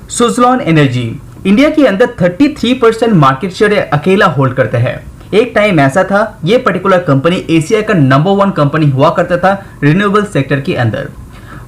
Suzlon energy India के अंदर 33% market share अकेला होल्ड करता है। एक टाइम ऐसा था ये पर्टिकुलर कंपनी एशिया का नंबर 1 कंपनी हुआ करता था रिन्यूएबल सेक्टर के अंदर।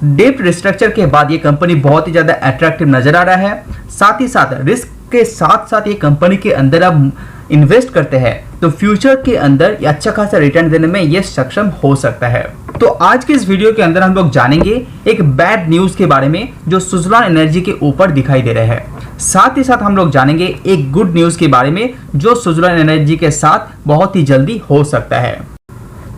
डेट रिस्ट्रक्चर के बाद ये कंपनी बहुत ही ज्यादा अट्रैक्टिव नजर आ रहा है। साथ ही साथ रिस्क के साथ साथ ये कंपनी के अंदर आप इन्वेस्ट करते हैं तो फ्यूचर के अंदर ये अच्छा खासा रिटर्न देने में ये सक्षम हो सकता है। तो आज के इस वीडियो के अंदर हम लोग जानेंगे एक बैड न्यूज के बारे में जो सुज़लॉन एनर्जी के ऊपर दिखाई दे रहे हैं। साथ ही साथ हम लोग जानेंगे एक गुड न्यूज के बारे में जो सुज़लॉन एनर्जी के साथ बहुत ही जल्दी हो सकता है।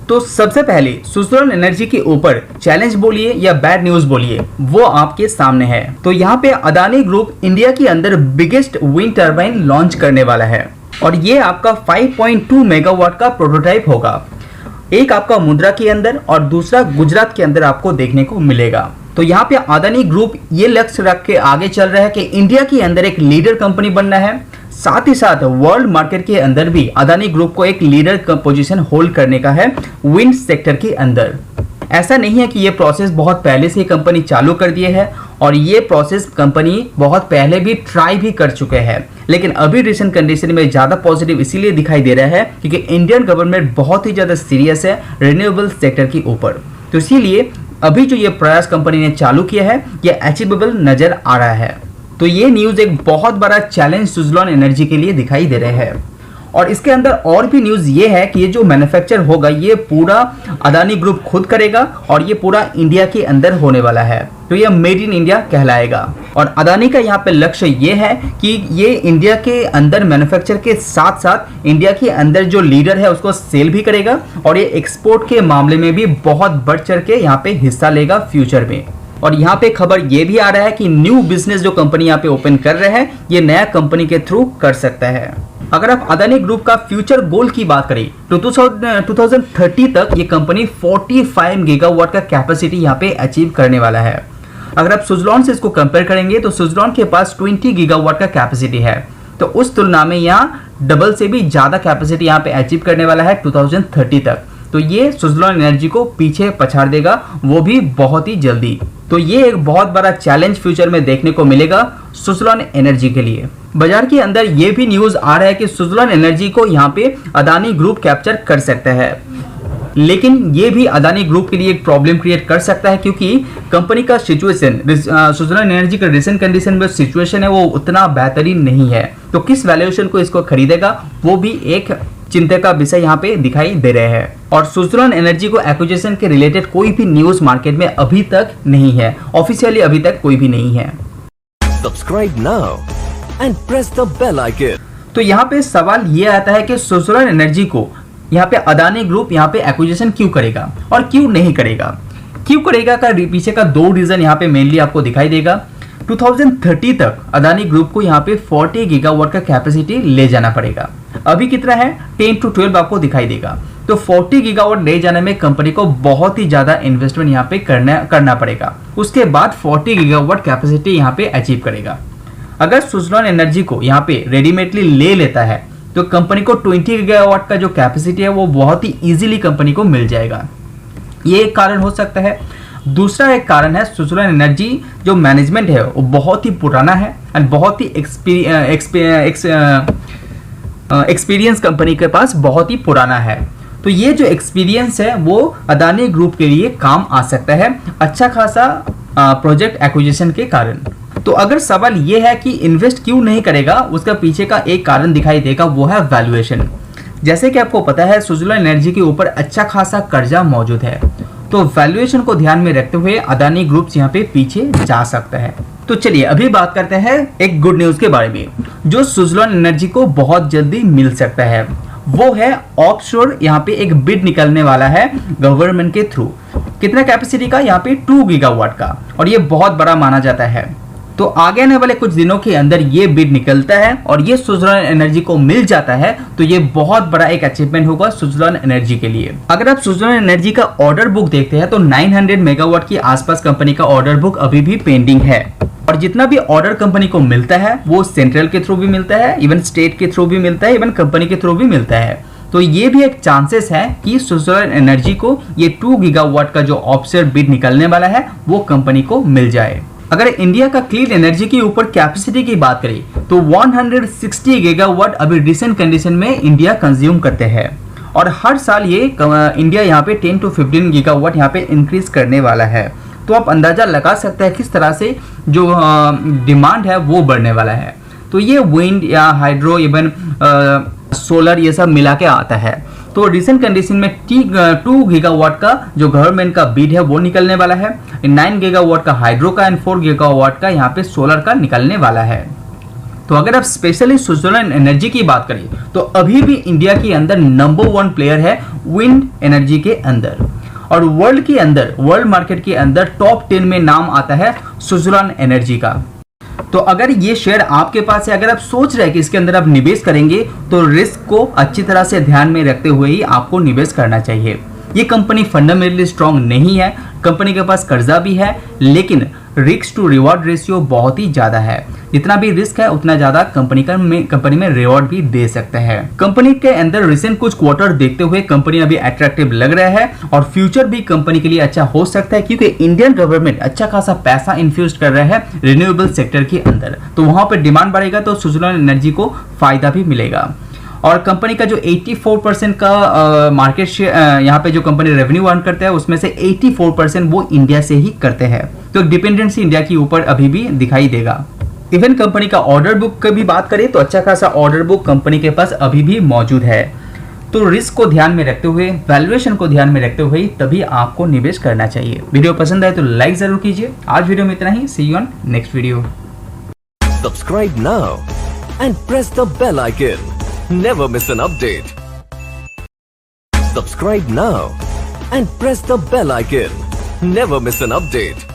तो सबसे पहले सुज़लॉन एनर्जी के ऊपर चैलेंज बोलिए या बैड न्यूज बोलिए वो आपके सामने है। तो यहाँ पे अदानी ग्रुप इंडिया के अंदर बिगेस्ट विंड टर्बाइन लॉन्च करने वाला है और ये आपका 5.2 मेगावाट का प्रोटोटाइप होगा। एक आपका मुंद्रा के अंदर और दूसरा गुजरात के अंदर आपको देखने को मिलेगा। तो यहाँ पे अदानी ग्रुप ये लक्ष्य रख के आगे चल रहा है कि इंडिया के अंदर एक लीडर कंपनी बनना है। साथ ही साथ वर्ल्ड मार्केट के अंदर भी अदानी ग्रुप को एक लीडर पोजीशन होल्ड करने का है विंड सेक्टर के अंदर। ऐसा नहीं है कि ये प्रोसेस बहुत पहले से कंपनी चालू कर दिए है और ये प्रोसेस कंपनी बहुत पहले भी ट्राई भी कर चुके हैं, लेकिन अभी रिसेंट कंडीशन में ज़्यादा पॉजिटिव इसीलिए दिखाई दे रहा है क्योंकि इंडियन गवर्नमेंट बहुत ही ज़्यादा सीरियस है रिन्यूएबल सेक्टर के ऊपर। तो इसीलिए अभी जो ये प्रयास कंपनी ने चालू किया है ये अचीवेबल नज़र आ रहा है। तो ये न्यूज़ एक बहुत बड़ा चैलेंज सुज़लॉन एनर्जी के लिए दिखाई दे रहे हैं। और इसके अंदर और भी न्यूज़ ये है कि ये जो मैन्युफैक्चर होगा ये पूरा अदानी ग्रुप खुद करेगा और ये पूरा इंडिया के अंदर होने वाला है। तो ये मेड इन इंडिया कहलाएगा और अदानी का यहाँ पे लक्ष्य ये है कि ये इंडिया के अंदर मैन्युफैक्चर के साथ साथ इंडिया के अंदर जो लीडर है उसको सेल भी करेगा और ये एक्सपोर्ट के मामले में भी बहुत बढ़ चढ़ के यहाँ पे हिस्सा लेगा फ्यूचर में। और यहाँ पे खबर ये भी आ रहा है कि न्यू बिजनेस जो कंपनी यहाँ पे ओपन कर रहे हैं ये नया कंपनी के थ्रू कर सकता है। अगर आप अदानी ग्रुप का फ्यूचर गोल की बात करें तो 2030 तक ये कंपनी 45 गीगावाट का कैपेसिटी यहाँ पे अचीव करने वाला है। अगर आप सुज़लॉन से इसको कंपेयर करेंगे तो सुज़लॉन के पास 20 गीगावाट का कैपेसिटी है, तो उस तुलना में यहाँ डबल से भी ज़्यादा कैपेसिटी यहाँ पे अचीव करने वाला है 2030 तक। तो ये सुज़लॉन एनर्जी को पीछे पछाड़ देगा, वो भी बहुत ही जल्दी। तो ये एक बहुत बड़ा चैलेंज फ्यूचर में देखने को मिलेगा सुज़लॉन एनर्जी के लिए। बाजार के अंदर ये भी न्यूज़ आ रहा है कि सुज़लॉन एनर्जी को यहाँ पे अदानी ग्रुप कैप्चर कर सकता है, लेकिन ये भी अदानी ग्रुप के लिए एक प्रॉब्लम क्रिएट कर सकता है क्योंकि कंपनी का सिचुएशन सुज़लॉन एनर्जी का रिसेंट कंडीशन में सिचुएशन है वो उतना बेहतरीन नहीं है। तो किस वैल्यूएशन को इसको खरीदेगा वो भी एक चिंता का विषय यहाँ पे दिखाई दे रहे हैं। और सुज़लॉन एनर्जी को एक्विजिशन के रिलेटेड कोई भी न्यूज़ मार्केट में अभी तक नहीं है, ऑफिशियली अभी तक कोई भी नहीं है। Subscribe now and press the bell icon. तो यहाँ पे सवाल ये आता है कि सुज़लॉन एनर्जी को यहाँ पे अदानी ग्रुप यहाँ पे एक्विजिशन क्यों करेगा और क्यों नहीं करेगा। क्यों करेगा का पीछे का 2 रीजन यहाँ पे मेनली आपको दिखाई देगा। 2030 तक अदानी ग्रुप को यहाँ पे 40 गीगावाट का कैपेसिटी ले जाना पड़ेगा। अभी कितना है 10 to 12 आपको दिखाई देगा। तो 40 गीगावाट ले जाने में कंपनी को बहुत ही ज्यादा इन्वेस्टमेंट यहाँ पे करना पड़ेगा। उसके बाद 40 गीगावाट कैपेसिटी यहाँ पे अचीव करेगा। अगर सुज़लॉन एनर्जी को यहाँ पे रेडीमेडली ले लेता है तो कंपनी को 20 गीगावाट का जो कैपेसिटी है वो बहुत ही इजीली कंपनी को मिल जाएगा। ये एक कारण हो सकता है। दूसरा एक कारण है सुज़लॉन एनर्जी जो मैनेजमेंट है वो बहुत ही पुराना है एंड बहुत ही एक्सपीरियंस कंपनी के पास बहुत ही पुराना है। तो ये जो एक्सपीरियंस है वो अदानी ग्रुप के लिए काम आ सकता है अच्छा खासा प्रोजेक्ट एक्विजिशन के कारण। तो अगर सवाल ये है कि इन्वेस्ट क्यों नहीं करेगा, उसका पीछे का एक कारण दिखाई देगा, वो है वैल्यूएशन। जैसे कि आपको पता है सुज़लॉन एनर्जी के ऊपर अच्छा खासा कर्जा मौजूद है, तो वैल्यूएशन को ध्यान में रखते हुए अदानी ग्रुप यहाँ पे पीछे जा सकता है। तो चलिए अभी बात करते हैं एक गुड न्यूज के बारे में जो सुज़लॉन एनर्जी को बहुत जल्दी मिल सकता है। वो है ऑफशोर यहाँ पे एक बिड निकलने वाला है गवर्नमेंट के थ्रू। कितना कैपेसिटी का, यहाँ पे 2 गीगावाट का, और ये बहुत बड़ा माना जाता है। तो आगे आने वाले कुछ दिनों के अंदर ये बिड निकलता है और ये सुज़लॉन एनर्जी को मिल जाता है तो ये बहुत बड़ा एक अचीवमेंट होगा सुज़लॉन एनर्जी के लिए। अगर आप सुज़लॉन एनर्जी का ऑर्डर बुक देखते हैं तो 900 मेगावाट की आसपास कंपनी का ऑर्डर बुक अभी भी पेंडिंग है और जितना भी ऑर्डर कंपनी को मिलता है वो सेंट्रल के थ्रू भी मिलता है, इवन स्टेट के थ्रू भी मिलता है, इवन कंपनी के थ्रू भी मिलता है। तो ये भी एक चांसेस है कि सुज़लॉन एनर्जी को ये 2 गीगावाट का जो ऑफशोर बिड निकलने वाला है वो कंपनी को मिल जाए। अगर इंडिया का क्लीन एनर्जी के ऊपर कैपेसिटी की बात करें तो 160 गीगावाट अभी रिसेंट कंडीशन में इंडिया कंज्यूम करते हैं और हर साल ये इंडिया यहाँ पे 10 to 15 गीगावाट यहाँ पे इंक्रीज करने वाला है। तो आप अंदाजा लगा सकते हैं किस तरह से जो डिमांड है वो बढ़ने वाला है। तो ये विंड या हाइड्रो इवन सोलर ये सब मिला के आता है। तो रिसेंट कंडीशन में 2 गीगावाट का जो गवर्नमेंट का बिड है वो निकलने वाला है, 9 गीगावाट का हाइड्रो का एंड 4 गीगावाट का यहाँ पे सोलर का निकलने वाला है। तो अगर आप स्पेशली स्विट्जरलैंड एनर्जी की बात करें तो अभी भी इंडिया के अंदर नंबर 1 प्लेयर है विंड एनर्जी के अंदर, और वर्ल्ड मार्केट के अंदर टॉप 10 में नाम आता है स्विट्जरलैंड एनर्जी का। तो अगर ये शेयर आपके पास है, अगर आप सोच रहे हैं कि इसके अंदर आप निवेश करेंगे तो रिस्क को अच्छी तरह से ध्यान में रखते हुए ही आपको निवेश करना चाहिए। ये कंपनी फंडामेंटली स्ट्रांग नहीं है, कंपनी के पास कर्जा भी है, लेकिन रिस्क टू रिवॉर्ड रेशियो बहुत ही ज्यादा है। जितना भी रिस्क है उतना ज्यादा कंपनी में रिवॉर्ड भी दे सकते हैं। कंपनी के अंदर रिसेंट कुछ क्वार्टर देखते हुए कंपनी अभी अट्रैक्टिव लग रहा है और फ्यूचर भी कंपनी के लिए अच्छा हो सकता है, क्योंकि इंडियन गवर्नमेंट अच्छा खासा पैसा इन्फ्यूज कर रहा है रिन्यूएबल सेक्टर के अंदर। तो वहां पर डिमांड बढ़ेगा तो स्विट्जरलैंड एनर्जी को फायदा भी मिलेगा। और कंपनी का जो 84% का मार्केट शेयर यहाँ पे जो कंपनी रेवेन्यू अर्न करता है उसमें से 84% वो इंडिया से ही करते हैं। तो डिपेंडेंसी इंडिया के ऊपर अभी भी दिखाई देगा। इवन कंपनी का ऑर्डर बुक की भी बात करें तो अच्छा खासा ऑर्डर बुक कंपनी के पास अभी भी मौजूद है। तो रिस्क को ध्यान में रखते हुए, वैल्यूएशन को ध्यान में रखते हुए तभी आपको निवेश करना चाहिए। वीडियो पसंद आए तो लाइक जरूर कीजिए। आज वीडियो में इतना ही। See you on next video. Subscribe now and press the bell icon. Never miss an update. Subscribe now and press the bell icon. Never miss an update.